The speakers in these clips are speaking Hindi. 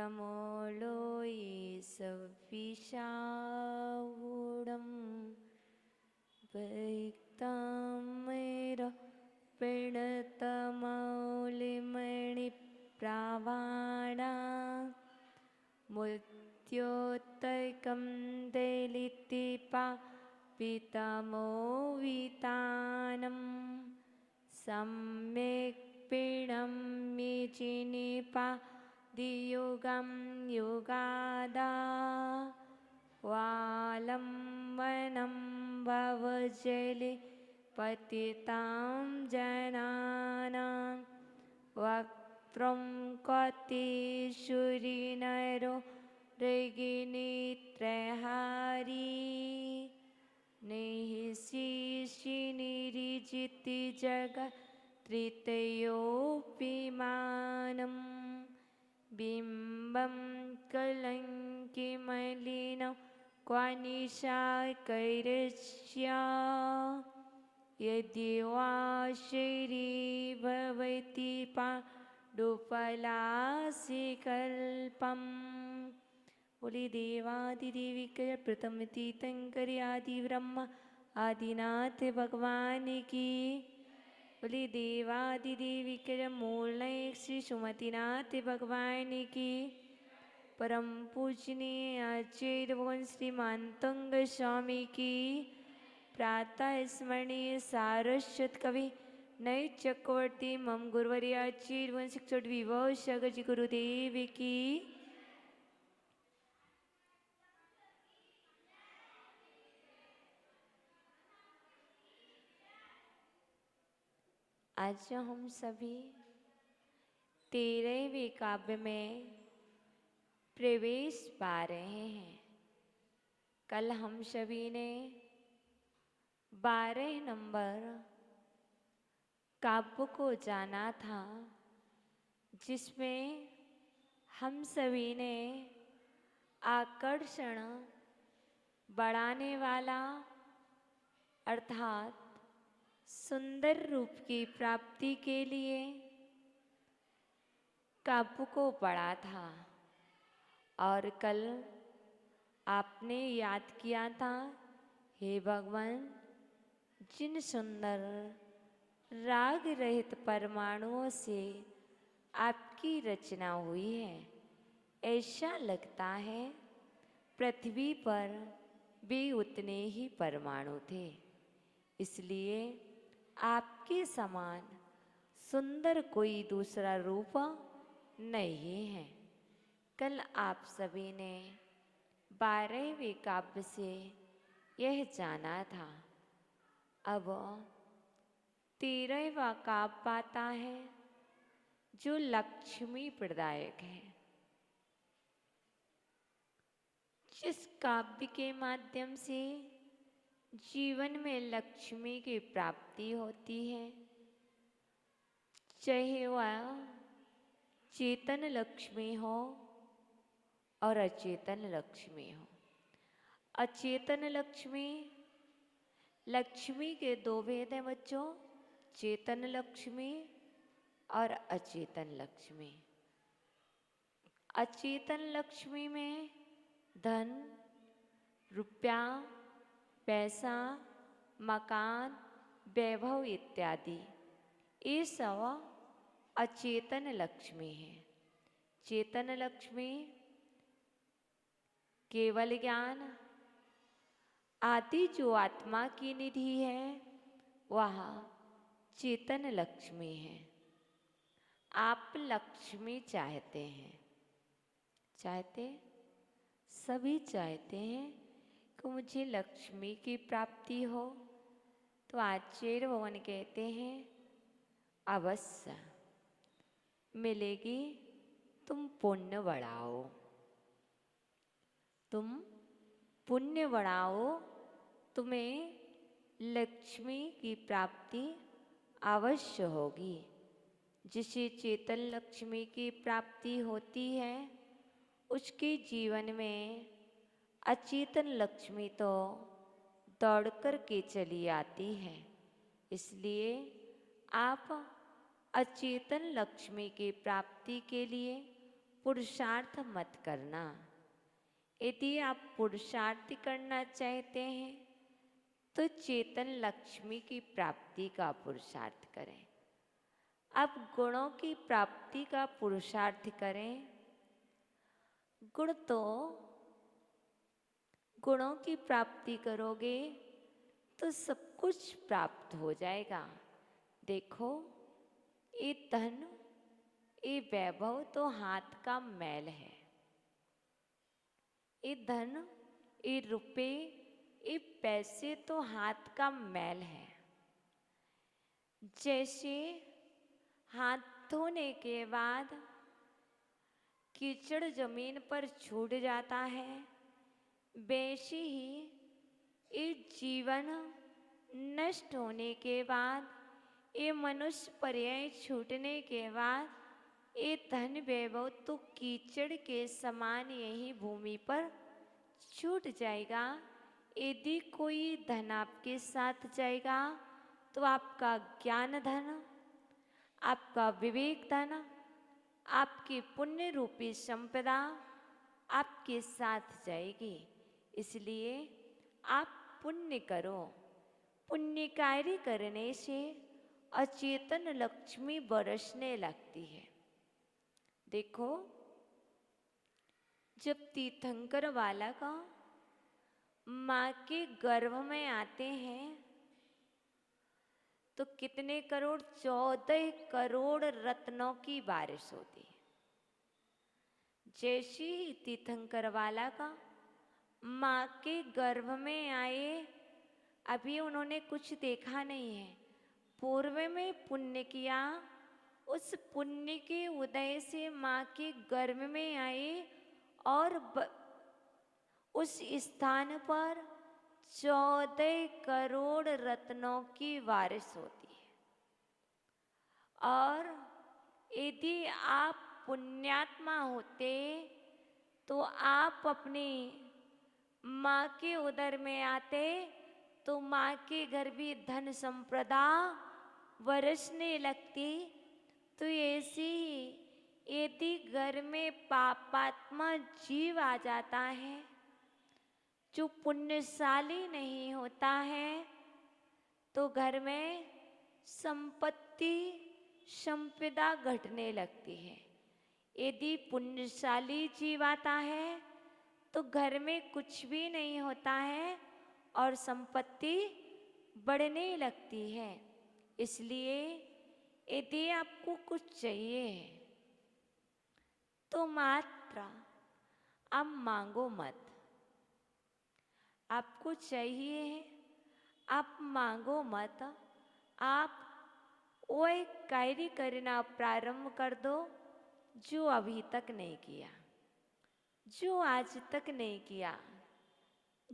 तमोलोये सविशावूढं वैक्ताम्बरपीणतमौलिमणिप्रावाणा मुद्योतैकं दलितिपापितमोवितानं सम्यक् पीणं मेचिनिपादियुगं युगादा वालं वनं भवजले पतितां जनानां वक्त्रं कतिशूरिनरो ऋगिनित्रहारी निःशेषिनिरिजिति जगत्त्रितयोऽपिमानं बिम्बं कलङ्किमलिनं क्व निशाकैरस्या यदि वा शरीभवति पाण्डुपलासिकल्पम् बोली देवादिदेवी के प्रथम तीर्थंकर आदि ब्रह्म आदिनाथ भगवान की। बोली देवादिदेवी के मूल श्री सुमतिनाथ भगवान की। परम पूजनीय आचार्य भगवान श्री मातंग स्वामी की। प्रातः स्मरणीय सारस्वत कवि नय चक्रवर्ती मम गुरुवर्याचार्य भगवान शिक्षक विभव सागर जी गुरुदेव की। आज हम सभी 13वें काव्य में प्रवेश पा रहे हैं। कल हम सभी ने 12 नंबर काव्य को जाना था, जिसमें हम सभी ने आकर्षण बढ़ाने वाला अर्थात सुंदर रूप की प्राप्ति के लिए काव्य को पढ़ा था। और कल आपने याद किया था, हे भगवान, जिन सुंदर राग रहित परमाणुओं से आपकी रचना हुई है, ऐसा लगता है पृथ्वी पर भी उतने ही परमाणु थे। इसलिए आपके समान सुंदर कोई दूसरा रूप नहीं है। कल आप सभी ने 12वें काव्य से यह जाना था। अब 13वां काव्य आता है, जो लक्ष्मी प्रदायक है। जिस काव्य के माध्यम से जीवन में लक्ष्मी की प्राप्ति होती है, चाहे वह चेतन लक्ष्मी हो और अचेतन लक्ष्मी हो। अचेतन लक्ष्मी, लक्ष्मी के दो भेद हैं बच्चों, चेतन लक्ष्मी और अचेतन लक्ष्मी। अचेतन लक्ष्मी में धन, रुपया, पैसा, मकान, वैभव इत्यादि ये सब अचेतन लक्ष्मी है। चेतन लक्ष्मी केवल ज्ञान आदि जो आत्मा की निधि है, वह चेतन लक्ष्मी है। आप लक्ष्मी चाहते हैं, चाहते, सभी चाहते हैं कि मुझे लक्ष्मी की प्राप्ति हो। तो आचार्य भगवान कहते हैं अवश्य मिलेगी, तुम पुण्य बढ़ाओ, तुम पुण्य बढ़ाओ, तुम्हें लक्ष्मी की प्राप्ति अवश्य होगी। जिसे चेतन लक्ष्मी की प्राप्ति होती है, उसके जीवन में अचेतन लक्ष्मी तो दौड़ कर के चली आती है। इसलिए आप अचेतन लक्ष्मी की प्राप्ति के लिए पुरुषार्थ मत करना। यदि आप पुरुषार्थ करना चाहते हैं तो चेतन लक्ष्मी की प्राप्ति का पुरुषार्थ करें। आप गुणों की प्राप्ति का पुरुषार्थ करें। गुणों की प्राप्ति करोगे तो सब कुछ प्राप्त हो जाएगा। देखो, ये धन, ये वैभव तो हाथ का मैल है। ये धन, ये रुपए, ये पैसे तो हाथ का मैल है। जैसे हाथ धोने के बाद कीचड़ जमीन पर छूट जाता है, वैसे ही ये जीवन नष्ट होने के बाद, ये मनुष्य पर्याय छूटने के बाद, ये धन वैभव तो कीचड़ के समान यही भूमि पर छूट जाएगा। यदि कोई धन आपके साथ जाएगा तो आपका ज्ञान धन, आपका विवेक धन, आपकी पुण्य रूपी संपदा आपके साथ जाएगी। इसलिए आप पुण्य करो। पुण्य कार्य करने से अचेतन लक्ष्मी बरसने लगती है। देखो, जब तीर्थंकर बालक माँ के गर्भ में आते हैं तो कितने करोड़, 14 करोड़ रत्नों की बारिश होती है। जैसे ही तीर्थंकर बालक माँ के गर्भ में आए, अभी उन्होंने कुछ देखा नहीं है, पूर्व में पुण्य किया, उस पुण्य के उदय से माँ के गर्भ में आए और उस स्थान पर 14 करोड़ रत्नों की बारिश होती है। और यदि आप पुण्यात्मा होते तो आप अपनी माँ के उदर में आते तो माँ के घर भी धन संपदा बरसने लगती। तो ऐसी ही यदि घर में पापात्मा जीव आ जाता है, जो पुण्यशाली नहीं होता है, तो घर में संपत्ति संपदा घटने लगती है। यदि पुण्यशाली जीव आता है तो घर में कुछ भी नहीं होता है और संपत्ति बढ़ने लगती है। इसलिए यदि आपको कुछ चाहिए तो मात्र आप मांगो मत। आपको चाहिए है, आप मांगो मत। आप वो एक कार्य करना प्रारंभ कर दो जो अभी तक नहीं किया, जो आज तक नहीं किया,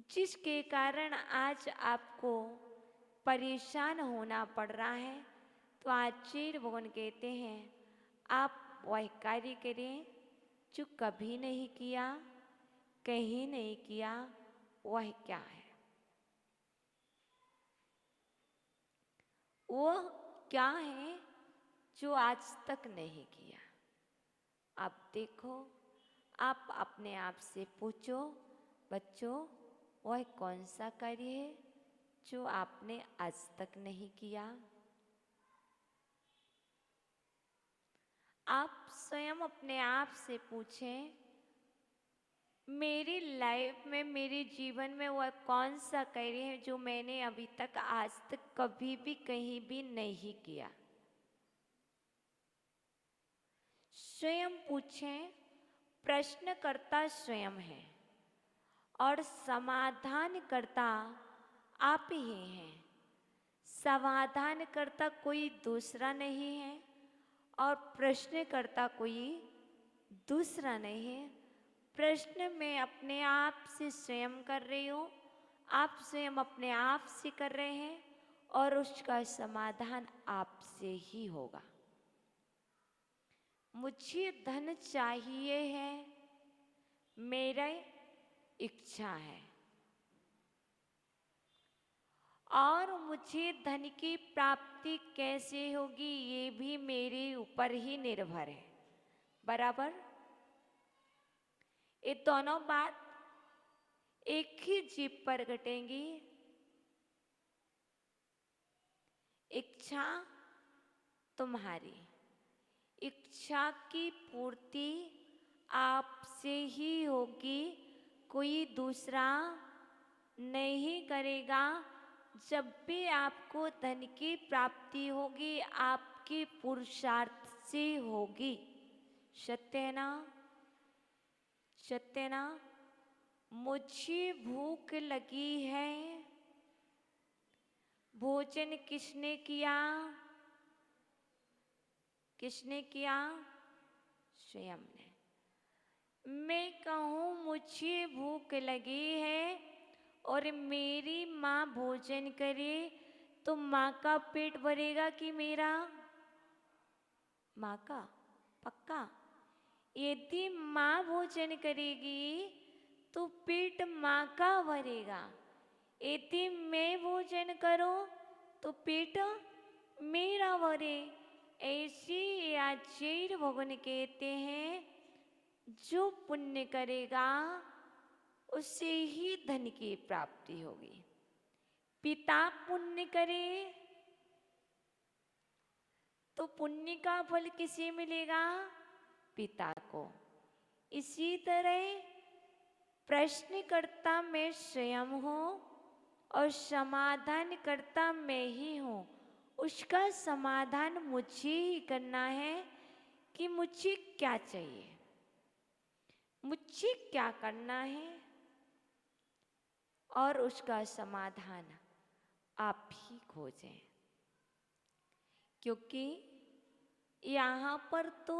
जिसके कारण आज आपको परेशान होना पड़ रहा है। तो आचार्य भगवान कहते हैं, आप वह कार्य करें जो कभी नहीं किया, कहीं नहीं किया। वह क्या है? वह क्या है जो आज तक नहीं किया? आप देखो, आप अपने आप से पूछो, बच्चों, वह कौन सा कार्य है जो आपने आज तक नहीं किया? आप स्वयं अपने आप से पूछें, मेरी लाइफ में, मेरे जीवन में वह कौन सा कार्य है जो मैंने अभी तक, आज तक कभी भी कहीं भी नहीं किया? स्वयं पूछें। प्रश्नकर्ता स्वयं है और समाधान करता आप ही हैं। समाधान करता कोई दूसरा नहीं है और प्रश्नकर्ता कोई दूसरा नहीं है। प्रश्न मैं अपने आप से स्वयं कर रही हूँ, आप स्वयं अपने आप से कर रहे हैं और उसका समाधान आपसे ही होगा। मुझे धन चाहिए है, मेरा इच्छा है, और मुझे धन की प्राप्ति कैसे होगी ये भी मेरे ऊपर ही निर्भर है। बराबर? ये दोनों बात एक ही जीव पर घटेंगी। इच्छा तुम्हारी, इच्छा की पूर्ति आपसे ही होगी, कोई दूसरा नहीं करेगा। जब भी आपको धन की प्राप्ति होगी आपके पुरुषार्थ से होगी। सत्य है ना? सत्य है ना? मुझे भूख लगी है, भोजन किसने किया? किसने किया? स्वयं ने। मैं कहूँ मुझे भूख लगी है और मेरी माँ भोजन करे तो माँ का पेट भरेगा कि मेरा? माँ का, पक्का। यदि माँ भोजन करेगी तो पेट माँ का भरेगा। यदि मैं भोजन करूं तो पेट मेरा भरे। ऐसे आचार्य भगवान कहते हैं जो पुण्य करेगा उससे ही धन की प्राप्ति होगी। पिता पुण्य करे तो पुण्य का फल किसे मिलेगा? पिता को। इसी तरह प्रश्नकर्ता मैं स्वयं हूँ और समाधान करता मैं ही हूँ। उसका समाधान मुझे ही करना है कि मुझे क्या चाहिए, मुझे क्या करना है, और उसका समाधान आप ही खोजें। क्योंकि यहाँ पर तो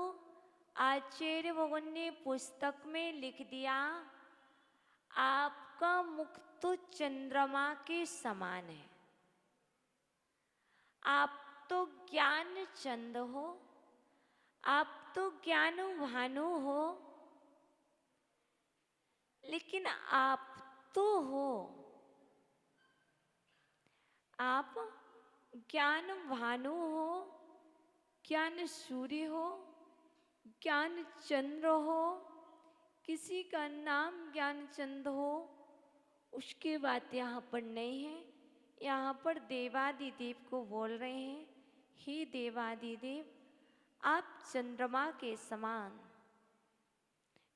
आचार्य भगवान ने पुस्तक में लिख दिया, आपका मुख तो चंद्रमा के समान है। आप तो ज्ञान चंद हो, आप तो ज्ञान भानु हो, लेकिन आप तो हो, आप ज्ञान भानु हो, ज्ञान सूर्य हो, ज्ञान चंद्र हो। किसी का नाम ज्ञान चंद हो उसकी बात यहाँ पर नहीं है। यहाँ पर देवादिदेव को बोल रहे हैं, हे देवादिदेव आप चंद्रमा के समान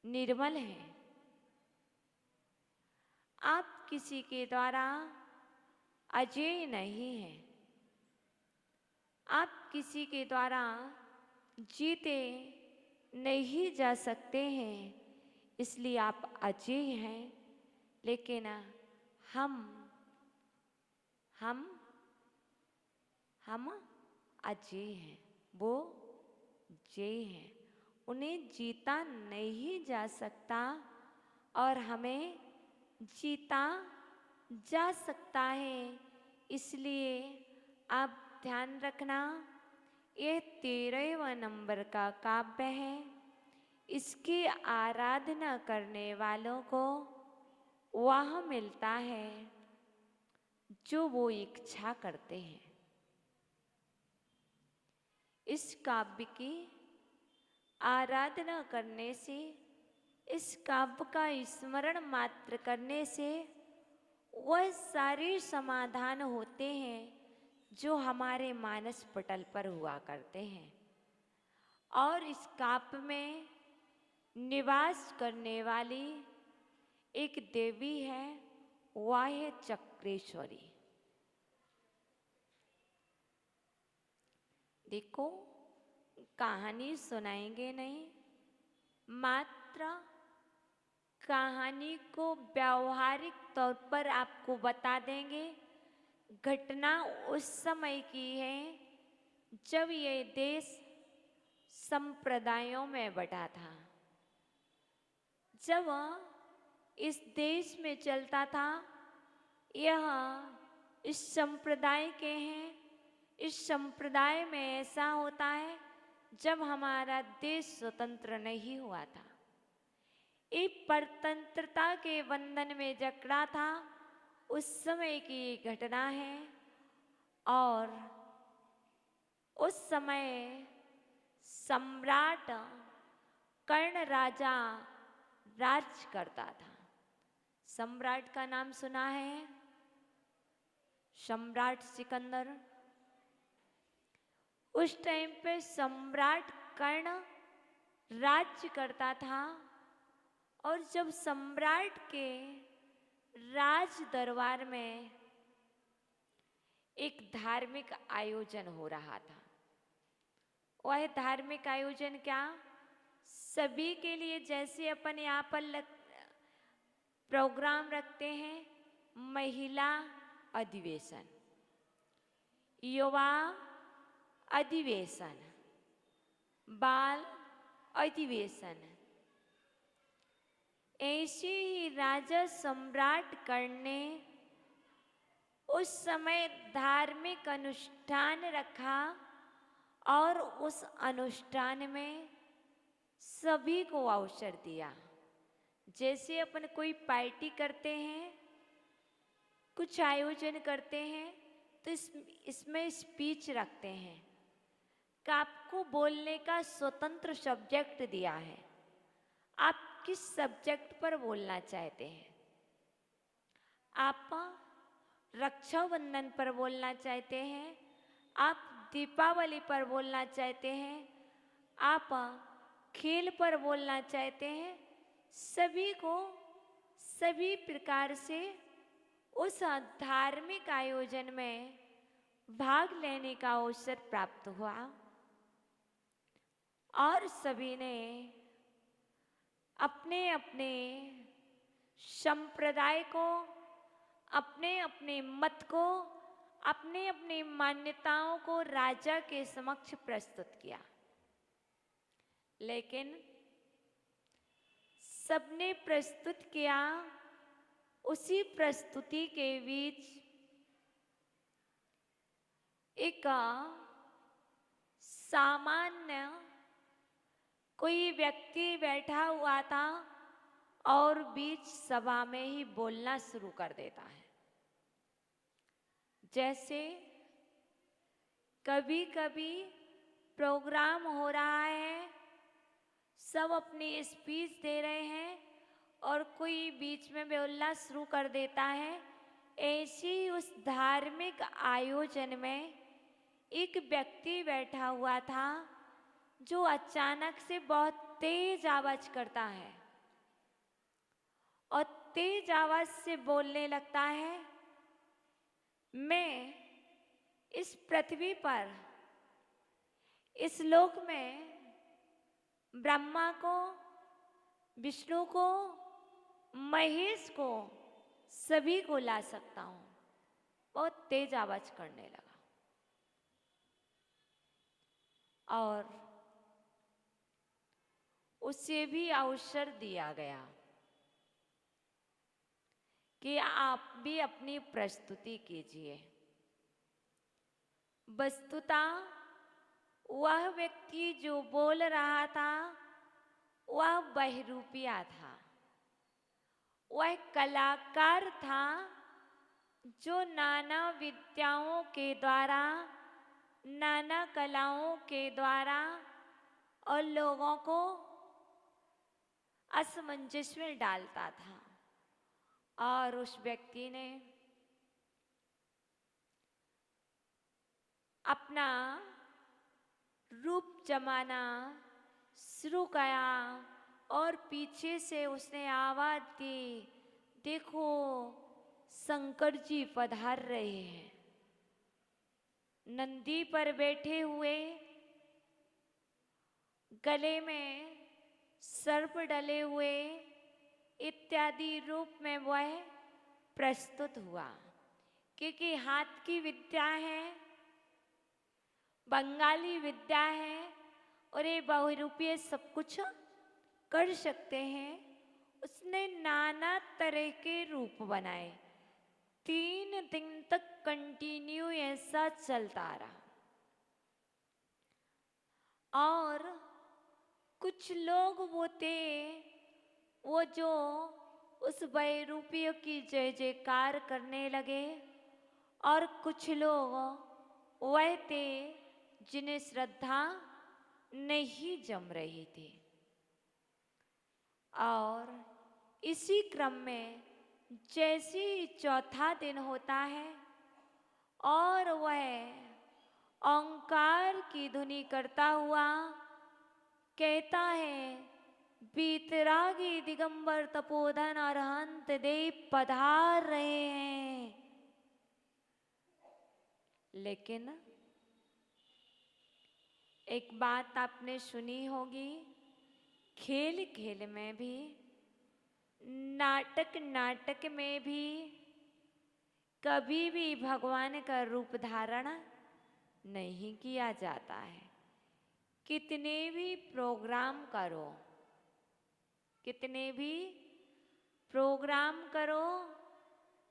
निर्मल हैं। आप किसी के द्वारा अजेय नहीं हैं। आप किसी के द्वारा जीते नहीं जा सकते हैं, इसलिए आप अजेय हैं। लेकिन हम हम अजेय हैं, वो जय हैं। उन्हें जीता नहीं जा सकता और हमें जीता जा सकता है। इसलिए आप ध्यान रखना, यह 13वें नंबर का काव्य है। इसकी आराधना करने वालों को वह मिलता है जो वो इच्छा करते हैं। इस काव्य की आराधना करने से, इस काव्य का स्मरण मात्र करने से वह सारे समाधान होते हैं जो हमारे मानस पटल पर हुआ करते हैं। और इस काव्य में निवास करने वाली एक देवी है, वह है चक्रेश्वरी। देखो, कहानी सुनाएंगे नहीं, मात्र कहानी को व्यावहारिक तौर पर आपको बता देंगे। घटना उस समय की है जब ये देश संप्रदायों में बटा था। जब इस देश में चलता था, यह इस संप्रदाय के हैं। इस संप्रदाय में ऐसा होता है जब हमारा देश स्वतंत्र नहीं हुआ था, ये परतंत्रता के बंधन में जकड़ा था, उस समय की घटना है। और उस समय सम्राट कर्ण राजा राज करता था। सम्राट का नाम सुना है? सम्राट सिकंदर। उस टाइम पे सम्राट कर्ण राज्य करता था, और जब सम्राट के राज दरबार में एक धार्मिक आयोजन हो रहा था। वह धार्मिक आयोजन क्या? सभी के लिए, जैसे अपन यहाँ पर प्रोग्राम रखते हैं, महिला अधिवेशन, युवा अधिवेशन, बाल अधिवेशन, ऐसे ही राजा सम्राट कर्ण ने उस समय धार्मिक अनुष्ठान रखा, और उस अनुष्ठान में सभी को अवसर दिया। जैसे अपन कोई पार्टी करते हैं, कुछ आयोजन करते हैं, तो इसमें स्पीच रखते हैं कि आपको बोलने का स्वतंत्र सब्जेक्ट दिया है, आप किस सब्जेक्ट पर बोलना चाहते हैं। आप रक्षाबंधन पर बोलना चाहते हैं, आप दीपावली पर बोलना चाहते हैं, आप खेल पर बोलना चाहते हैं, सभी को सभी प्रकार से उस धार्मिक आयोजन में भाग लेने का अवसर प्राप्त हुआ। और सभी ने अपने अपने संप्रदाय को, अपने अपने मत को, अपने अपने मान्यताओं को राजा के समक्ष प्रस्तुत किया। लेकिन सबने प्रस्तुत किया, उसी प्रस्तुति के बीच एक सामान्य कोई व्यक्ति बैठा हुआ था, और बीच सभा में ही बोलना शुरू कर देता है। जैसे कभी कभी प्रोग्राम हो रहा है, सब अपनी स्पीच दे रहे हैं, और कोई बीच में बोलना शुरू कर देता है। ऐसे ही उस धार्मिक आयोजन में एक व्यक्ति बैठा हुआ था, जो अचानक से बहुत तेज आवाज करता है, और तेज आवाज से बोलने लगता है, मैं इस पृथ्वी पर, इस लोक में ब्रह्मा को, विष्णु को, महेश को, सभी को ला सकता हूं। बहुत तेज आवाज करने लगा, और उसे भी अवसर दिया गया कि आप भी अपनी प्रस्तुति कीजिए। वस्तुतः वह व्यक्ति जो बोल रहा था, वह बहरूपिया था, वह कलाकार था, जो नाना विद्याओं के द्वारा, नाना कलाओं के द्वारा और लोगों को असमंजस में डालता था। और उस व्यक्ति ने अपना रूप जमाना शुरू किया, और पीछे से उसने आवाज दी, देखो शंकर जी पधार रहे हैं, नंदी पर बैठे हुए, गले में सर्प डले हुए, इत्यादि रूप में वह प्रस्तुत हुआ। क्योंकि हाथ की विद्या है, बंगाली विद्या है, और ये बहुरूपीय सब कुछ कर सकते हैं। उसने नाना तरह के रूप बनाए, 3 दिन तक कंटिन्यू ऐसा चलता रहा। और कुछ लोग वो थे, वो जो उस बहुरूपीय की जय जयकार करने लगे, और कुछ लोग वह थे जिन्हें श्रद्धा नहीं जम रही थी। और इसी क्रम में जैसे ही चौथा दिन होता है और वह ओंकार की ध्वनि करता हुआ कहता है, बीतरागी दिगंबर तपोधन अरहंत देव पधार रहे हैं। लेकिन एक बात आपने सुनी होगी, खेल खेल में भी, नाटक नाटक में भी कभी भी भगवान का रूप धारण नहीं किया जाता है। कितने भी प्रोग्राम करो, कितने भी प्रोग्राम करो,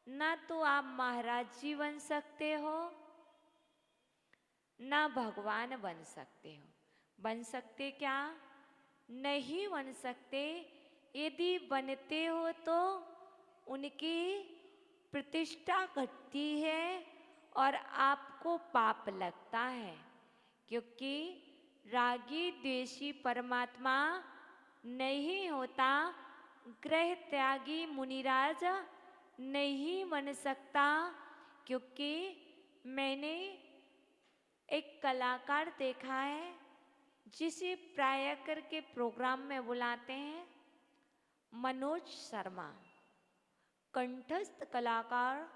ना तो आप महाराज जी बन सकते हो, ना भगवान बन सकते हो। बन सकते क्या? नहीं बन सकते। यदि बनते हो तो उनकी प्रतिष्ठा घटती है और आपको पाप लगता है, क्योंकि रागी द्वेषी परमात्मा नहीं होता, ग्रह त्यागी मुनिराज नहीं बन सकता। क्योंकि मैंने एक कलाकार देखा है जिसे प्राय करके प्रोग्राम में बुलाते हैं, मनोज शर्मा, कंठस्थ कलाकार,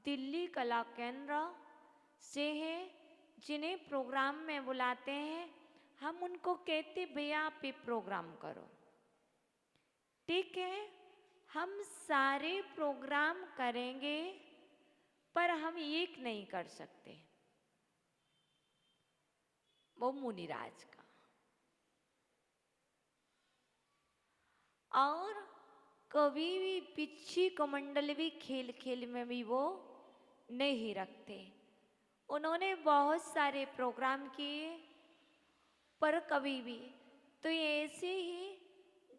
दिल्ली कला केंद्र से है, जिन्हें प्रोग्राम में बुलाते हैं। हम उनको कहते, भैया आप ये प्रोग्राम करो। ठीक है, हम सारे प्रोग्राम करेंगे, पर हम एक नहीं कर सकते, वो मुनिराज का। और कभी भी पिच्छी कमंडल भी खेल खेल में भी वो नहीं रखते। उन्होंने बहुत सारे प्रोग्राम किए, पर कभी भी तो ऐसे ही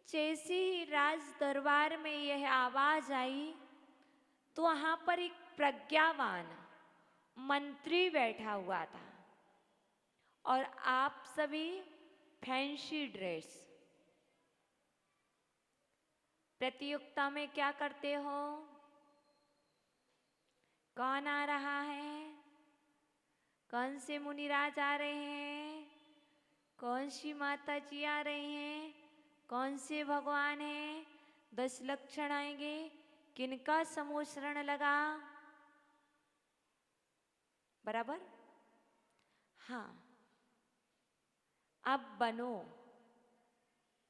जैसे ही राज दरबार में यह आवाज आई, तो वहां पर एक प्रज्ञावान मंत्री बैठा हुआ था और आप सभी फैंसी ड्रेस। प्रतियोगिता में क्या करते हो? कौन आ रहा है? कौन से मुनिराज आ रहे हैं? कौन सी माता जी आ रही हैं? कौन से भगवान हैं? 10 लक्षण आएंगे, किनका समोसरण लगा? बराबर? हाँ, अब बनो,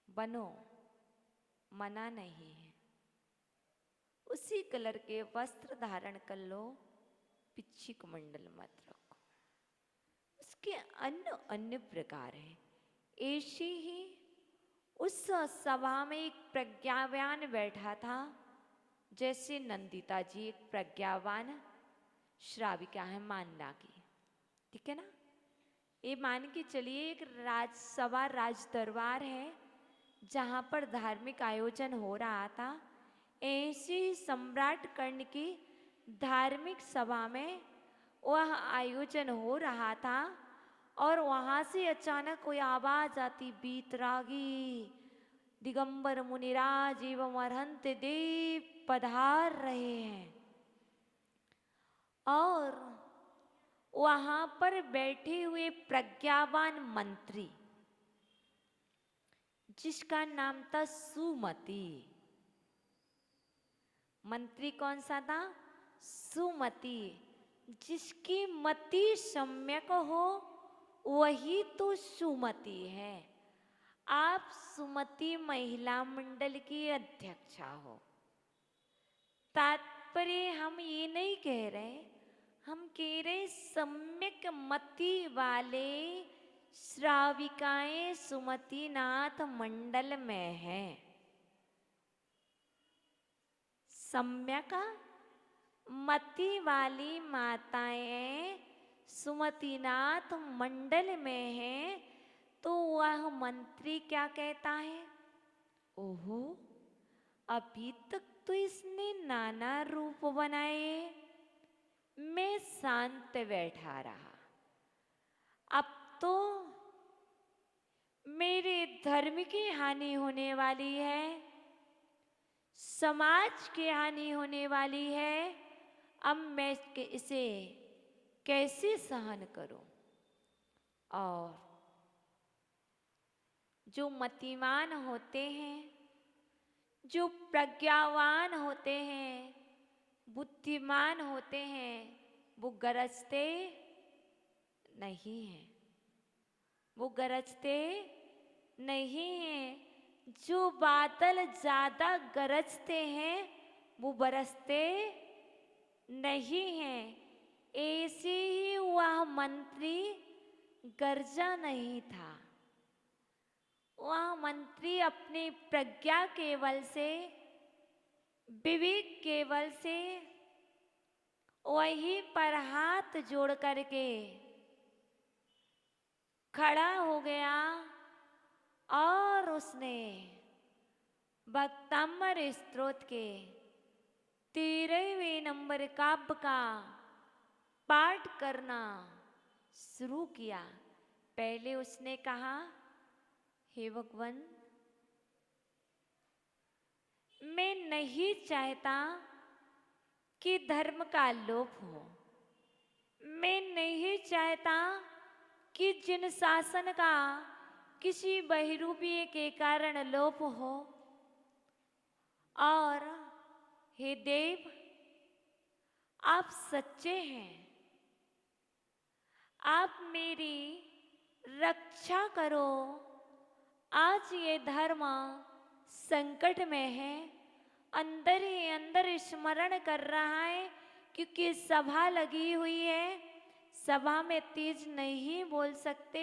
बनो, मना नहीं है। उसी कलर के वस्त्र धारण कर लो, पिच्छी कमंडल मत रखो। उसके अन्य अन्य प्रकार है। ऐसे ही उस सभा में एक प्रज्ञावान बैठा था, जैसे नंदिता जी एक प्रज्ञावान श्राविका है मानना की। ठीक है ना? ये मान के चलिए एक राजसभा राज दरबार है, जहाँ पर धार्मिक आयोजन हो रहा था। ऐसे ही सम्राट कर्ण की धार्मिक सभा में वह आयोजन हो रहा था और वहाँ से अचानक कोई आवाज आती, बीतरागी दिगंबर मुनिराज एवं अरहंत देव पधार रहे हैं। और वहां पर बैठे हुए प्रज्ञावान मंत्री, जिसका नाम था सुमति। मंत्री कौन सा था? सुमति। जिसकी मति सम्यक हो वही तो सुमति है। आप सुमति महिला मंडल की अध्यक्षा हो। तात्पर्य हम ये नहीं कह रहे, हम कह रहे सम्यक मति वाले श्राविकाएं सुमतिनाथ मंडल में हैं। सम्यक मति वाली माताएं सुमतिनाथ मंडल में हैं। तो वह मंत्री क्या कहता है? ओहो, अभी तक तो इसने नाना रूप बनाए, मैं शांत बैठा रहा, अब तो मेरे धर्म की हानि होने वाली है। समाज की हानि होने वाली है, अब मैं इसे कैसे सहन करूं। और जो मतिमान होते हैं, जो प्रज्ञावान होते हैं, बुद्धिमान होते हैं, वो गरजते नहीं हैं। वो गरजते नहीं हैं। जो बादल ज्यादा गरजते हैं वो बरसते नहीं हैं। ऐसे ही वह मंत्री गरजा नहीं था। वह मंत्री अपनी प्रज्ञा के बल से, विवेक के बल से वहीं पर हाथ जोड़ करके खड़ा हो गया और उसने भक्ताम्बर स्तोत्र के 13वें नंबर काव्य का पाठ करना शुरू किया। पहले उसने कहा, हे भगवान, मैं नहीं चाहता कि धर्म का लोप हो। मैं नहीं चाहता कि जिन शासन का किसी बहरूपीय के कारण लोप हो। और हे देव, आप सच्चे हैं, आप मेरी रक्षा करो। आज ये धर्म संकट में है। अंदर ही अंदर स्मरण कर रहा है, क्योंकि सभा लगी हुई है, सभा में तेज नहीं बोल सकते।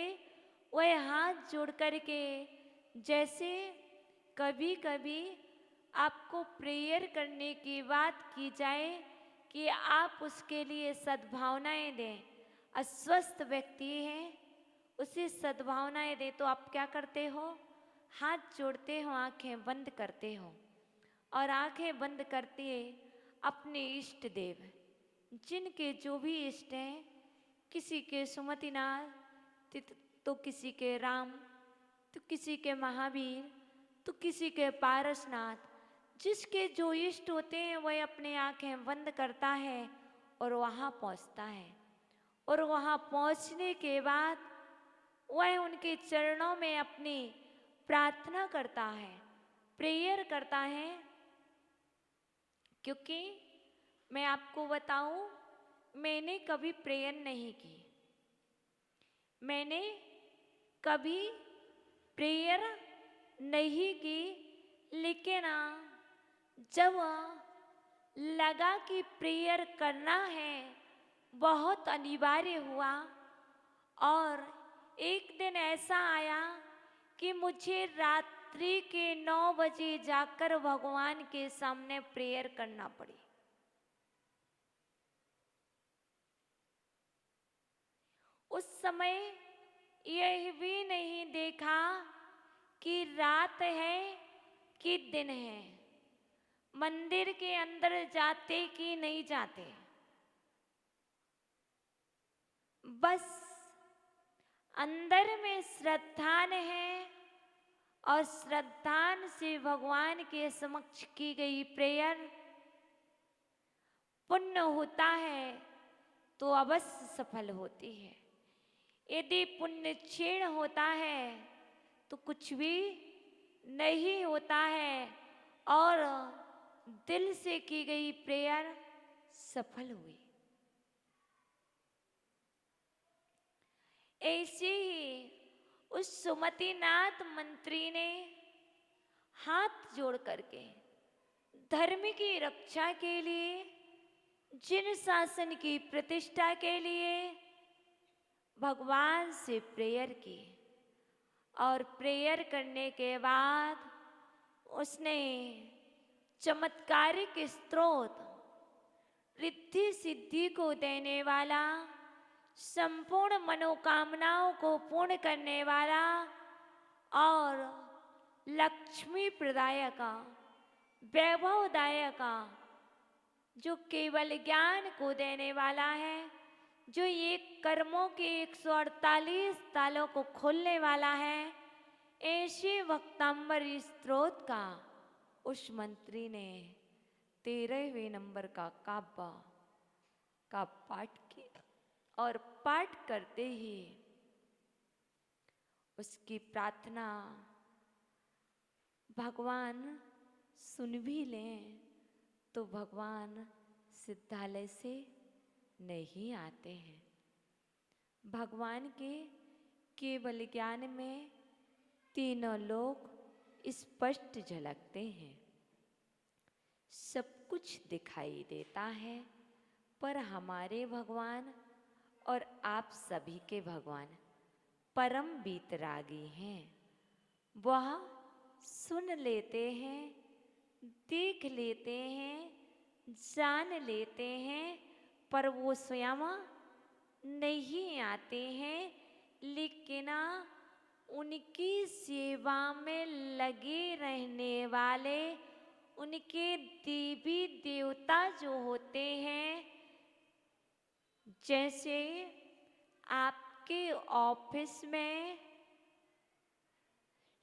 वह हाथ जोड़ करके, जैसे कभी कभी आपको प्रेयर करने की बात की जाए कि आप उसके लिए सद्भावनाएं दें। अस्वस्थ व्यक्ति है, उसे सद्भावनाएं दें, तो आप क्या करते हो? हाथ जोड़ते हो, आंखें बंद करते हो, और आंखें बंद करते अपने इष्ट देव, जिनके जो भी इष्ट हैं, किसी के सुमतिनाथ, तो किसी के राम, तो किसी के महावीर, तो किसी के पारसनाथ, जिसके जो इष्ट होते हैं वह अपने आंखें बंद करता है और वहाँ पहुँचता है। और वहाँ पहुँचने के बाद वह उनके चरणों में अपनी प्रार्थना करता है, प्रेयर करता है। क्योंकि मैं आपको बताऊं, मैंने कभी प्रेयर नहीं की। मैंने कभी प्रेयर नहीं की, लेकिन जब लगा कि प्रेयर करना है, बहुत अनिवार्य हुआ। और एक दिन ऐसा आया कि मुझे रात्रि के 9 बजे जाकर भगवान के सामने प्रेयर करना पड़ी। उस समय यह भी नहीं देखा कि रात है कि दिन है, मंदिर के अंदर जाते कि नहीं जाते। बस अंदर में श्रद्धान है, और श्रद्धान से भगवान के समक्ष की गई प्रेयर पुण्य होता है तो अवश्य सफल होती है। यदि पुण्य क्षीण होता है तो कुछ भी नहीं होता है, और दिल से की गई प्रेयर सफल हुई। ऐसे ही उस सुमतिनाथ मंत्री ने हाथ जोड़ करके धर्म की रक्षा के लिए, जिन शासन की प्रतिष्ठा के लिए भगवान से प्रेयर की। और प्रेयर करने के बाद उसने चमत्कारिक स्तोत्र, रिद्धि सिद्धि को देने वाला, संपूर्ण मनोकामनाओं को पूर्ण करने वाला और लक्ष्मी प्रदायका, वैभवदायका, जो केवल ज्ञान को देने वाला है, जो ये कर्मों के 148 तालों को खोलने वाला है, ऐसे भक्ताम्बर स्तोत्र का उस मंत्री ने 13वें नंबर का काबा का पाठ किया और पाठ करते ही उसकी प्रार्थना भगवान सुन भी लें तो भगवान सिद्धालय से नहीं आते हैं। भगवान के केवल ज्ञान में तीनों लोग स्पष्ट झलकते हैं। सब कुछ दिखाई देता है, पर हमारे भगवान और आप सभी के भगवान परम बीतरागी हैं। वह सुन लेते हैं, देख लेते हैं, जान लेते हैं, पर वो स्वयं नहीं आते हैं, लेकिन उनकी सेवा में लगे रहने वाले उनके देवी देवता जो होते हैं, जैसे आपके ऑफिस में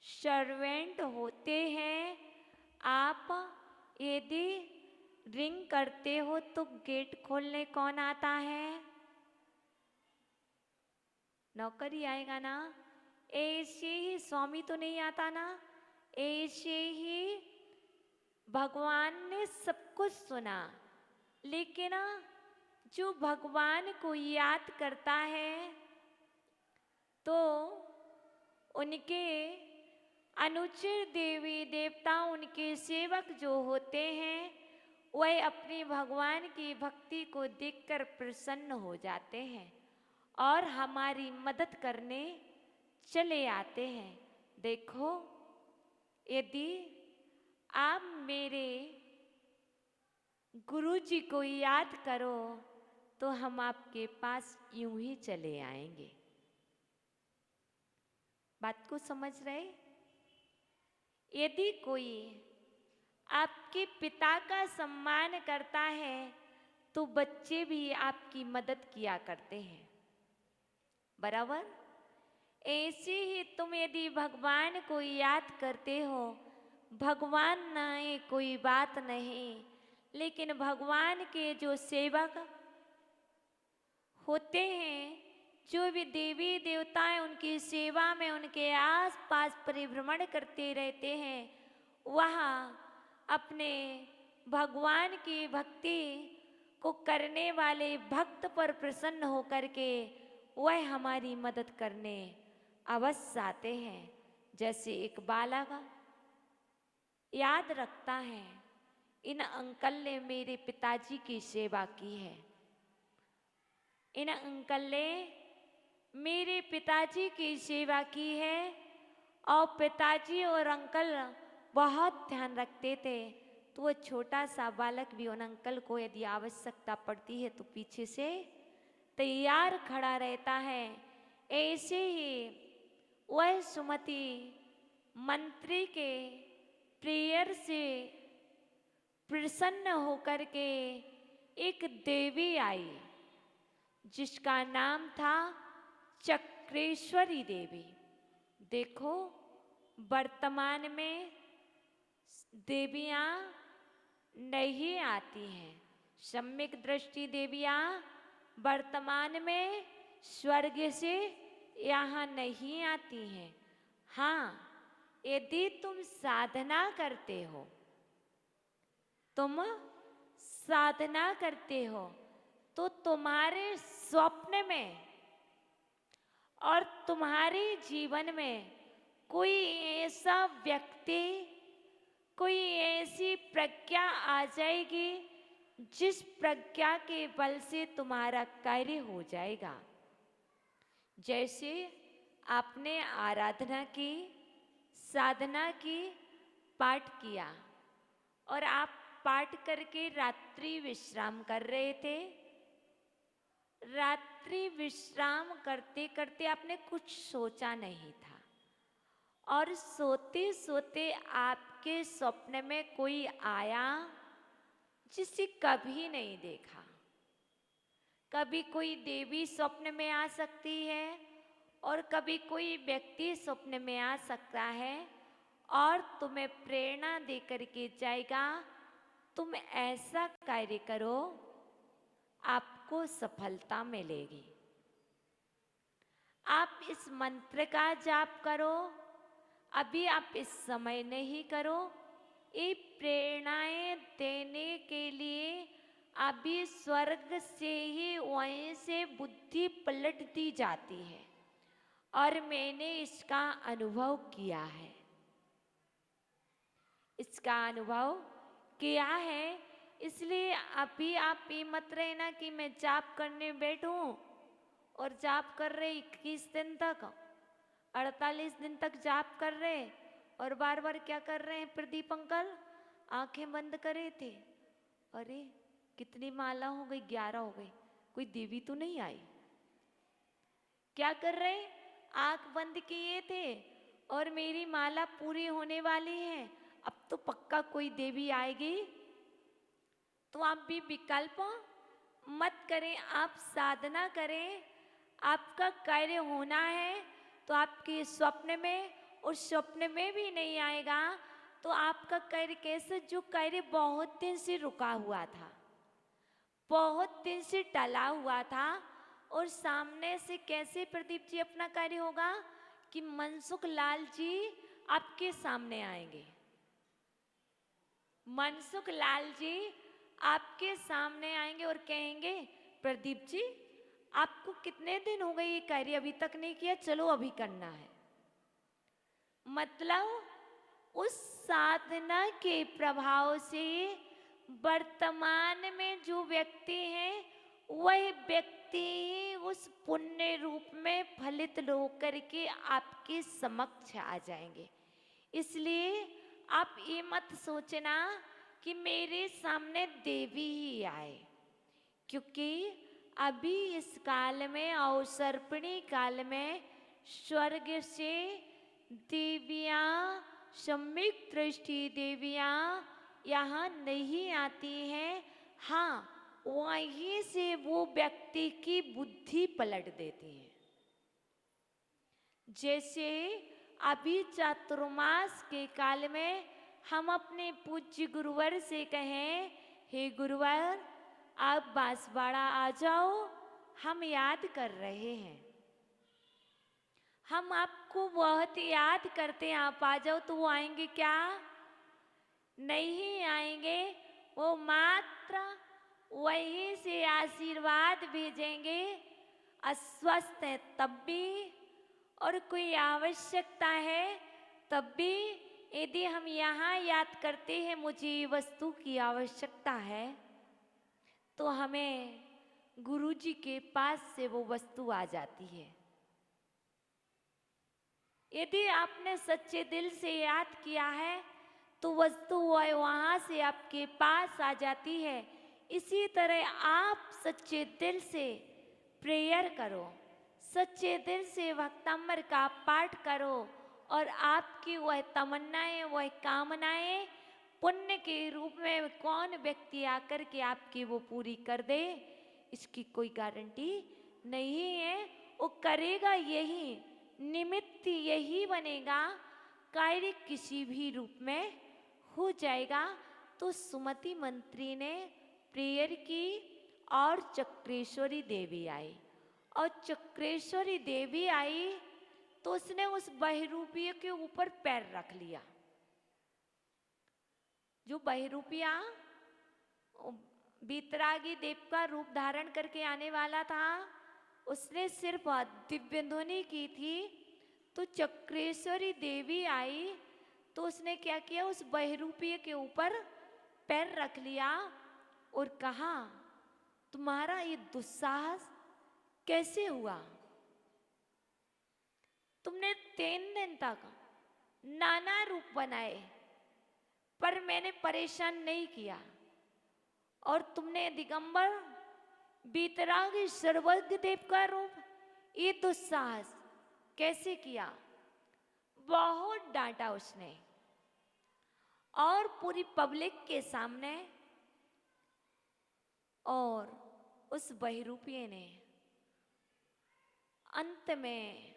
सर्वेंट होते हैं, आप यदि रिंग करते हो तो गेट खोलने कौन आता है? नौकरी आएगा ना। ऐसे ही स्वामी तो नहीं आता ना। ऐसे ही भगवान ने सब कुछ सुना, लेकिन जो भगवान को याद करता है तो उनके अनुचर देवी देवता, उनके सेवक जो होते हैं, वह अपनी भगवान की भक्ति को देखकर प्रसन्न हो जाते हैं और हमारी मदद करने चले आते हैं। देखो, यदि आप मेरे गुरु जी को याद करो तो हम आपके पास यूं ही चले आएंगे। बात को समझ रहे? यदि कोई आपके पिता का सम्मान करता है तो बच्चे भी आपकी मदद किया करते हैं, बराबर। ऐसे ही तुम यदि भगवान को याद करते हो, भगवान नहीं कोई बात नहीं, लेकिन भगवान के जो सेवक होते हैं, जो भी देवी देवताएं उनकी सेवा में उनके आस पास परिभ्रमण करते रहते हैं, वह अपने भगवान की भक्ति को करने वाले भक्त पर प्रसन्न होकर के वह हमारी मदद करने अवश्य आते हैं। जैसे एक बालक याद रखता है, इन अंकल ने मेरे पिताजी की सेवा की है, इन अंकल ने मेरे पिताजी की सेवा की है, और पिताजी और अंकल बहुत ध्यान रखते थे, तो वो छोटा सा बालक भी उन अंकल को यदि आवश्यकता पड़ती है तो पीछे से तैयार खड़ा रहता है। ऐसे ही वह सुमति मंत्री के प्रेयर से प्रसन्न होकर के एक देवी आई, जिसका नाम था चक्रेश्वरी देवी। देखो, वर्तमान में देवियां नहीं आती हैं, सम्यक दृष्टि देवियां वर्तमान में स्वर्ग से यहाँ नहीं आती हैं। हाँ, यदि तुम साधना करते हो, तुम साधना करते हो, तो तुम्हारे स्वप्न में और तुम्हारे जीवन में कोई ऐसा व्यक्ति, कोई ऐसी प्रज्ञा आ जाएगी जिस प्रज्ञा के बल से तुम्हारा कार्य हो जाएगा। जैसे आपने आराधना की, साधना की, पाठ किया, और आप पाठ करके रात्रि विश्राम कर रहे थे। रात्रि विश्राम करते करते आपने कुछ सोचा नहीं था, और सोते सोते आपके स्वप्न में कोई आया जिसे कभी नहीं देखा। कभी कोई देवी स्वप्न में आ सकती है और कभी कोई व्यक्ति स्वप्न में आ सकता है, और तुम्हें प्रेरणा दे करके जाएगा। तुम ऐसा कार्य करो, आपको सफलता मिलेगी। आप इस मंत्र का जाप करो, अभी आप इस समय नहीं करो। ये प्रेरणाएं देने के लिए अभी स्वर्ग से ही वहीं से बुद्धि पलट दी जाती है, और मैंने इसका अनुभव किया है। इसका अनुभव किया है, इसलिए अभी आप ये मत रहना कि मैं जाप करने बैठूं और जाप कर रहे 21 दिन तक, 48 दिन तक जाप कर रहे, और बार बार क्या कर रहे हैं प्रदीप अंकल, आंखें बंद करे थे। अरे कितनी माला हो गई, 11 हो गई, कोई देवी तो नहीं आई। क्या कर रहे, आंख बंद किए थे और मेरी माला पूरी होने वाली है, अब तो पक्का कोई देवी आएगी। तो आप भी विकल्प मत करें, आप साधना करें। आपका कार्य होना है तो आपके स्वप्न में, उस स्वप्न में भी नहीं आएगा तो आपका कार्य कैसे, जो कार्य बहुत दिन से रुका हुआ था, बहुत दिन से टला हुआ था, और सामने से कैसे प्रदीप जी अपना कार्य होगा कि मनसुख लाल जी आपके सामने आएंगे। मनसुख लाल जी आपके सामने आएंगे और कहेंगे प्रदीप जी आपको कितने दिन हो गए ये कार्य अभी तक नहीं किया, चलो अभी करना है। मतलब उस साधना के प्रभाव से वर्तमान में जो व्यक्ति हैं वह व्यक्ति ही उस पुण्य रूप में फलित होकर के आपके समक्ष आ जाएंगे। इसलिए आप ये मत सोचना कि मेरे सामने देवी ही आए, क्योंकि अभी इस काल में अवसर्पिणी काल में स्वर्ग से देवियां, सम्यक दृष्टि देवियां यहाँ नहीं आती हैं। हाँ, वहीं से वो व्यक्ति की बुद्धि पलट देती है। जैसे अभी चातुर्मास के काल में हम अपने पूज्य गुरुवर से कहें, हे गुरुवर आप बांसवाड़ा आ जाओ, हम याद कर रहे हैं, हम आपको बहुत याद करते हैं, आप आ जाओ। तो वो आएंगे क्या? नहीं आएंगे। वो मात्र वहीं से आशीर्वाद भेजेंगे। अस्वस्थ है तब भी, और कोई आवश्यकता है तब भी, यदि हम यहाँ याद करते हैं मुझे ये वस्तु की आवश्यकता है, तो हमें गुरुजी के पास से वो वस्तु आ जाती है। यदि आपने सच्चे दिल से याद किया है तो वस्तु वहां से आपके पास आ जाती है। इसी तरह आप सच्चे दिल से प्रेयर करो, सच्चे दिल से भक्तामृत का पाठ करो, और आपकी वह तमन्नाएं, वह कामनाएं पुण्य के रूप में कौन व्यक्ति आकर के आपकी वो पूरी कर दे, इसकी कोई गारंटी नहीं है। वो करेगा यही, निमित्त यही बनेगा, कार्य किसी भी रूप में हो जाएगा। तो सुमति मंत्री ने प्रेयर की और चक्रेश्वरी देवी आई, और चक्रेश्वरी देवी आई तो उसने उस बहरूपीय के ऊपर पैर रख लिया। जो बहरूपिया बीतरागी देव का रूप धारण करके आने वाला था, उसने सिर्फ दिव्य ध्वनि की थी। तो चक्रेश्वरी देवी आई तो उसने क्या किया, उस बहरूपीय के ऊपर पैर रख लिया और कहा, तुम्हारा ये दुस्साहस कैसे हुआ? तुमने 3 दिन तक नाना रूप बनाए पर मैंने परेशान नहीं किया, और तुमने दिगंबर बीतरागी सर्वज्ञ देव का रूप, ये दुस्साहस कैसे किया? बहुत डांटा उसने, और पूरी पब्लिक के सामने। और उस बहरूपीय ने अंत में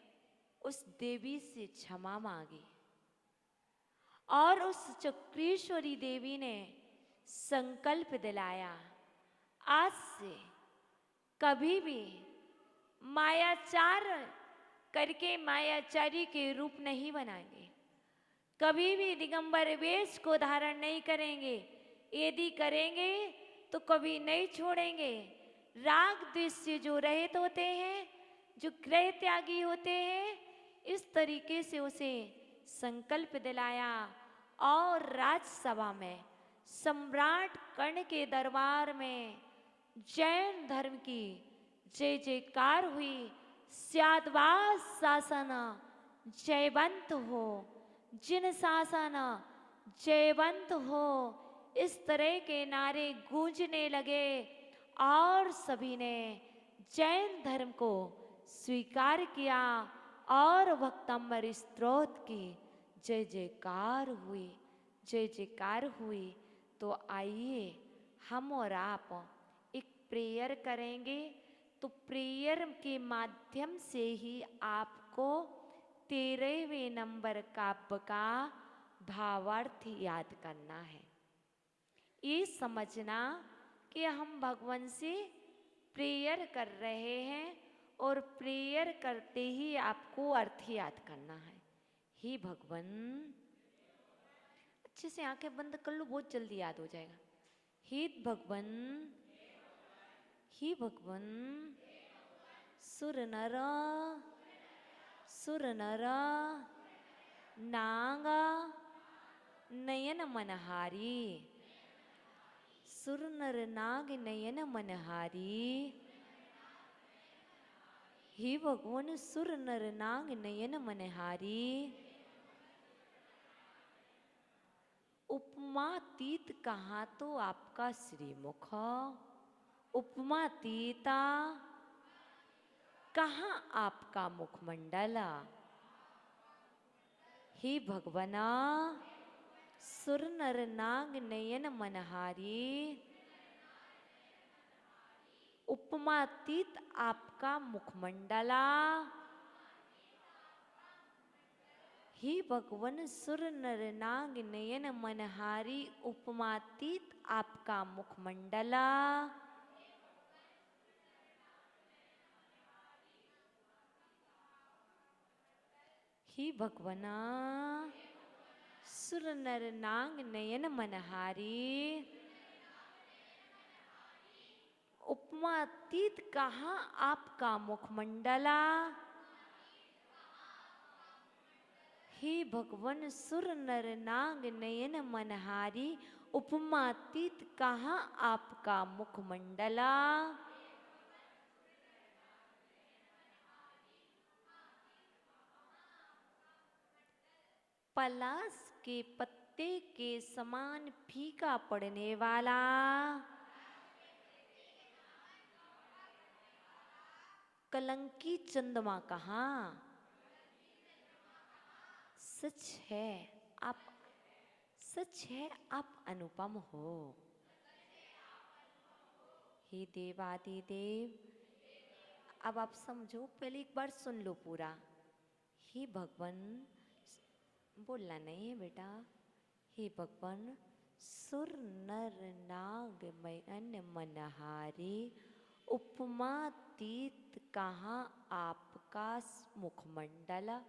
उस देवी से क्षमा मांगी, और उस चक्रेश्वरी देवी ने संकल्प दिलाया, आज से कभी भी मायाचार करके मायाचारी के रूप नहीं बनाएंगे, कभी भी दिगंबर वेश को धारण नहीं करेंगे। यदि करेंगे तो कभी नहीं छोड़ेंगे। राग द्वेष से जो रहित होते हैं, जो क्रय त्यागी होते हैं, इस तरीके से उसे संकल्प दिलाया और राजसभा में सम्राट कर्ण के दरबार में जैन धर्म की जय जयकार हुई। स्याद्वास शासन जयवंत हो, जिन शासन जयवंत हो, इस तरह के नारे गूंजने लगे और सभी ने जैन धर्म को स्वीकार किया और भक्तंबर स्तोत्र की जय जयकार हुई, जय जयकार हुई। तो आइए हम और आप एक प्रेयर करेंगे। तो प्रेयर के माध्यम से ही आपको 13वें नंबर काव्य का भावार्थ याद करना है। ये समझना कि हम भगवान से प्रेयर कर रहे हैं और प्रेयर करते ही आपको अर्थ याद करना है। हे भगवान, अच्छे से आंखें बंद कर लो, बहुत जल्दी याद हो जाएगा। हे भगवान, हे भगवान, सुर नर नाग नयन मनहारी, सुर नर नाग नयन मनहारी। हे भगवान, सुर नर नाग नयन मनहारी, उपमातीत कहाँ तो आपका श्रीमुख, उपमातीता कहाँ आपका मुखमंडल। हे भगवना, सुर नर नाग नयन मनहारी, उपमातीत आपका मुखमंडला। हे भगवन, सुर नर नाग नयन मनहारी, उपमातीत आपका मुखमंडला। हे भगवना, सुर नर नाग नयन मनहारी, उपमातीत कहाँ आपका मुखमंडला। हे भगवन, सुर नर नाग नयन मनहारी, उपमातीत कहाँ आपका मुखमंडला। पलाश के पत्ते के समान फीका पड़ने वाला, कलंकी चंद्रमा कहाँ। सच है आप, सच है आप अनुपम हो। हे देवादिदेव, अब आप समझो, पहले एक बार सुन लो पूरा। हे भगवान, बोलना नहीं है बेटा। हे भगवान, सुर नर नाग मयन मनहारी, उपमातीत कहाँ आपका मुखमंडल,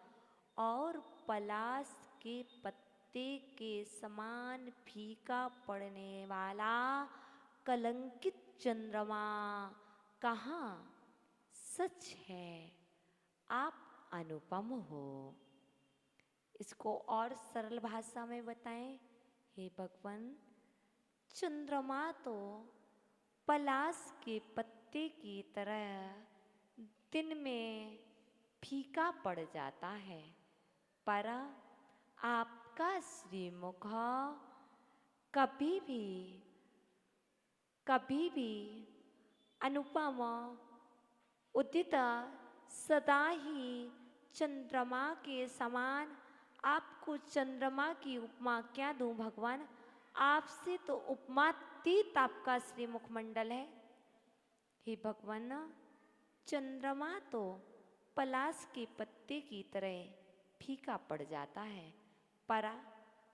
और पलाश के पत्ते के समान फीका पड़ने वाला कलंकित चंद्रमा कहाँ। सच है आप अनुपम हो। इसको और सरल भाषा में बताएं। हे भगवान, चंद्रमा तो पलाश के पत्ते की तरह दिन में फीका पड़ जाता है, पर आपका श्रीमुख कभी भी अनुपम उदित, सदा ही चंद्रमा के समान। आपको चंद्रमा की उपमा क्या दूं भगवान, आपसे तो उपमातीत आपका श्री मुखमंडल है। हे भगवान, चंद्रमा तो पलाश के पत्ते की तरह फीका पड़ जाता है, पर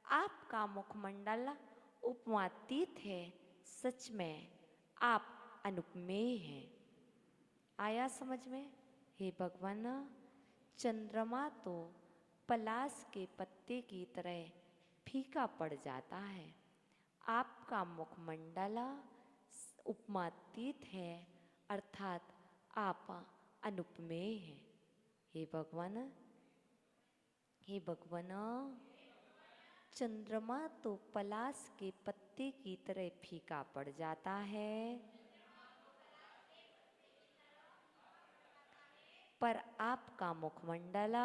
आपका मुखमंडल उपमातीत है। सच में आप अनुपमेय हैं। आया समझ में? हे भगवान, चंद्रमा तो पलाश के पत्ते की तरह फीका पड़ जाता है। आपका मुखमंडल उपमातीत है, अर्थात आप अनुपमेय हैं। हे भगवान, हे भगवान, चंद्रमा तो पलाश के पत्ते की तरह फीका पड़ जाता है, पर आपका मुखमंडल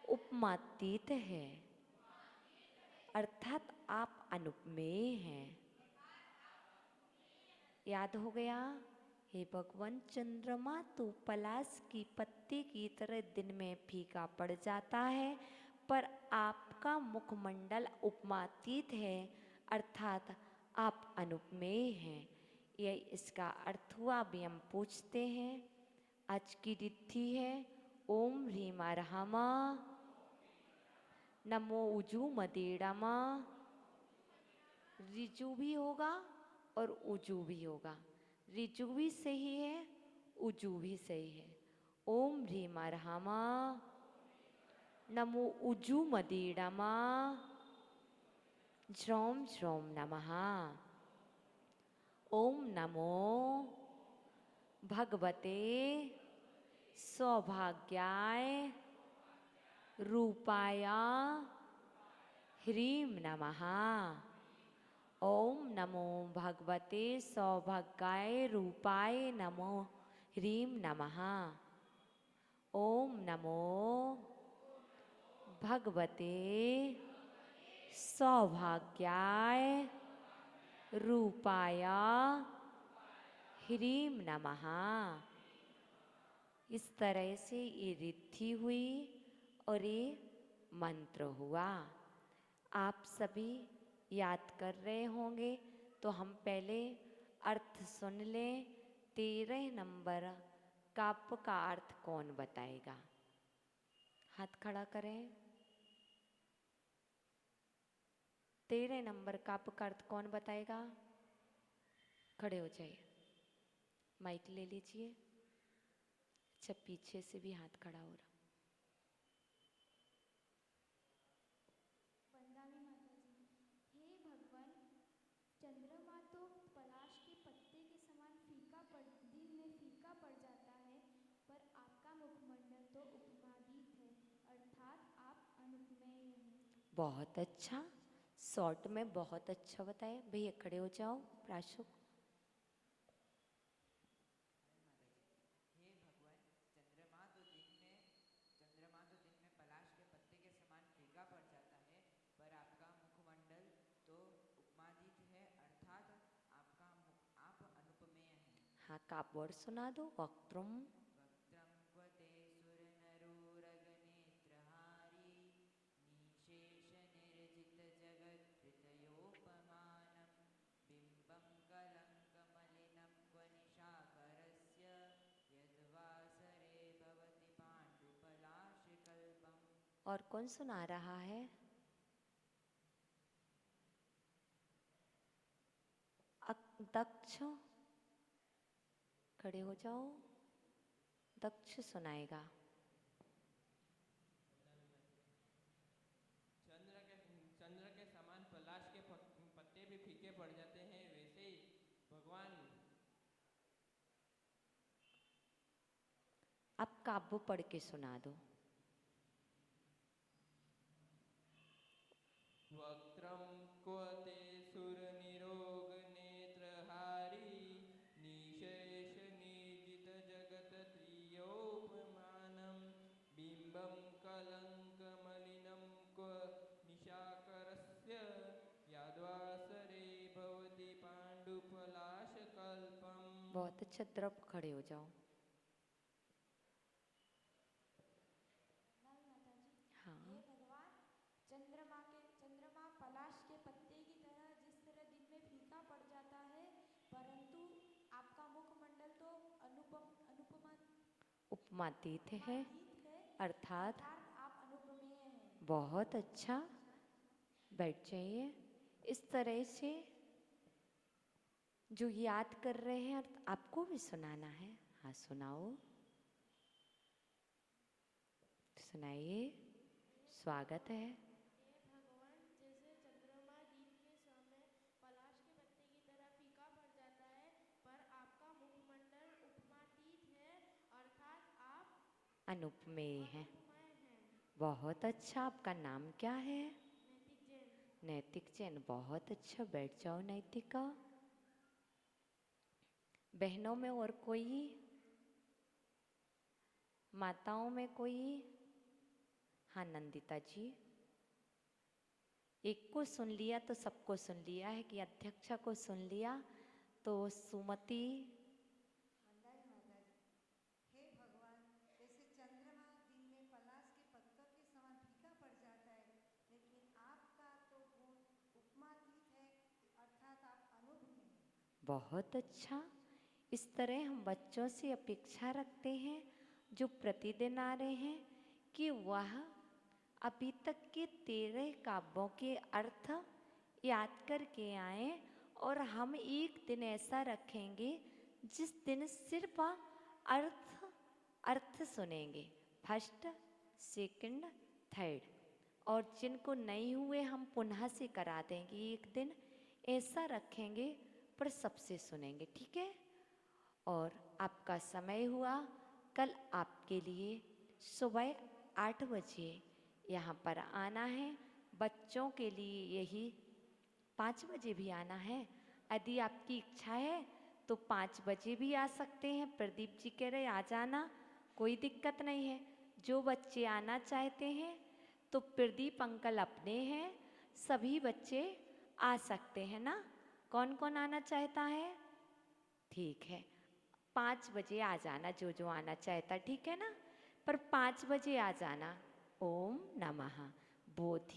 उपमातीत है, अर्थात आप अनुपमेय हैं। याद हो गया? हे भगवान, चंद्रमा तो पलाश की पत्ती की तरह दिन में फीका पड़ जाता है, पर आपका मुखमंडल उपमातीत है, अर्थात आप अनुपमेय हैं। यह इसका अर्थ हुआ। अभी हम पूछते हैं। आज की तिथि है ओम ह्रीम अर्हमा नमो उजू मदेड़मा। रिजु भी होगा और उजू भी होगा। रिजु भी सही है, उजू भी सही है। ओम ह्रीम अर्हमा नमो उजू मदेड़मा ज्रोम ज्रोम नमः। ओम नमो भगवते सौभाग्याय रूपाय ह्रीम नमः। ओम नमो भगवते सौभाग्याय रूपाय नमो ह्रीम नमः। ओम नमो भगवते सौभाग्याय रूपाय ह्रीम नमः। इस तरह से ये रिद्धि हुई और ये मंत्र हुआ। आप सभी याद कर रहे होंगे, तो हम पहले अर्थ सुन लें। 13 नंबर काव्य का अर्थ कौन बताएगा? हाथ खड़ा करें। 13 नंबर काव्य का अर्थ कौन बताएगा? खड़े हो जाइए, माइक ले लीजिए। अच्छा, पीछे से भी हाथ खड़ा हो रहा। वंदावी माता जी। हे भगवान, चंद्रमा तो पलाश के पत्ते के समान दिन में फीका पड़ जाता है, पर आपका मुखमंडल तो उपमादीत है, अर्थात आप अनुपमेय हैं। बहुत अच्छा, शॉर्ट में बहुत अच्छा बताया। भैया खड़े हो जाओ। प्राशुक। हे भगवान, चंद्रमा तो दिन में पलाश के पत्ते के समान फीका पड़ जाता है, पर आपका मुखमंडल तो उपमादित है, अर्थात आप अनुपमेय हैं। हाँ, काव्य सुना दो। वक्त्रम वक्त्रं क्वते सुरनरोरगनेत्रहारी निशेष निर्जित जगत्कृतयोपमानं बिम्बं कलङ्कमलिनं क्वनिशाकरस्य यद्वासरे भवति पाण्डुपलाशकल्पम्। और कौन सुना रहा है? दक्ष, खड़े हो जाओ। दक्ष सुनाएगा। चंद्र के समान पलाश के पत्ते भी फीके पड़ जाते हैं, वैसे ही भगवान। अब काव्य पढ़ के सुना दो। वक्त्रं क्वते सुरनिरोग नेत्रहारी निशेष निर्जित जगत त्रियोपमानं बिंबं कलंकमलिनं क्व निशाकरस्य याद्वासरे भवति पाण्डुपलाशकल्पम्। बहुत अच्छा, द्रव खड़े हो जाओ। वंदावी माता जी। हाँ। हे भगवान, चंद्रमा पलाश के पत्ते की तरह जिस तरह दिन में फीका पड़ जाता है, परंतु आपका मुखमंडल तो उपमातीत है, उपमातीत है, अर्थात अर्थात आप अनुपमेय हैं। बहुत अच्छा। बैठ जाइए। इस तरह से जो याद कर रहे हैं आपको भी सुनाना है। हाँ सुनाओ, सुनाइए, स्वागत है। हे भगवान, जैसे चंद्रमा दिन के समय पलाश के पत्ते की तरह फीका पड़ जाता है, पर आपका मुखमंडल उपमातीत है, अर्थात आप अनुपमेय है। अनुपमय हैं। बहुत अच्छा, आपका नाम क्या है? नैतिक जैन। नैतिक जैन, बहुत अच्छा, बैठ जाओ नैतिका। बहनों में और कोई? माताओं में कोई? हाँ नंदिता जी। एक को सुन लिया तो सबको सुन लिया है कि अध्यक्षा को सुन लिया। तो सुमति। मंदाई माता जी, हे भगवान, जैसे चंद्रमा दिन में पलाश के पत्तों के समान फीका पड़ जाता है, लेकिन आपका तो गुण उपमातीत है, अर्थात आप अनुपम हैं। बहुत अच्छा। इस तरह हम बच्चों से अपेक्षा रखते हैं जो प्रतिदिन आ रहे हैं कि वह अभी तक के 13 काव्यों के अर्थ याद करके आए, और हम एक दिन ऐसा रखेंगे जिस दिन सिर्फ अर्थ अर्थ सुनेंगे, फर्स्ट सेकंड थर्ड। और जिनको नहीं हुए हम पुनः से करा देंगे एक दिन, ऐसा रखेंगे, पर सबसे सुनेंगे, ठीक है। और आपका समय हुआ कल आपके लिए सुबह 8 बजे यहाँ पर आना है। बच्चों के लिए यही 5 बजे भी आना है। यदि आपकी इच्छा है तो 5 बजे भी आ सकते हैं। प्रदीप जी कह रहे आ जाना, कोई दिक्कत नहीं है। जो बच्चे आना चाहते हैं तो प्रदीप अंकल अपने हैं, सभी बच्चे आ सकते हैं ना। कौन कौन आना चाहता है? ठीक है, 5 बजे आ जाना जो जो आना चाहता, ठीक है ना। पर 5 बजे आ जाना। ओम नमः। बोधि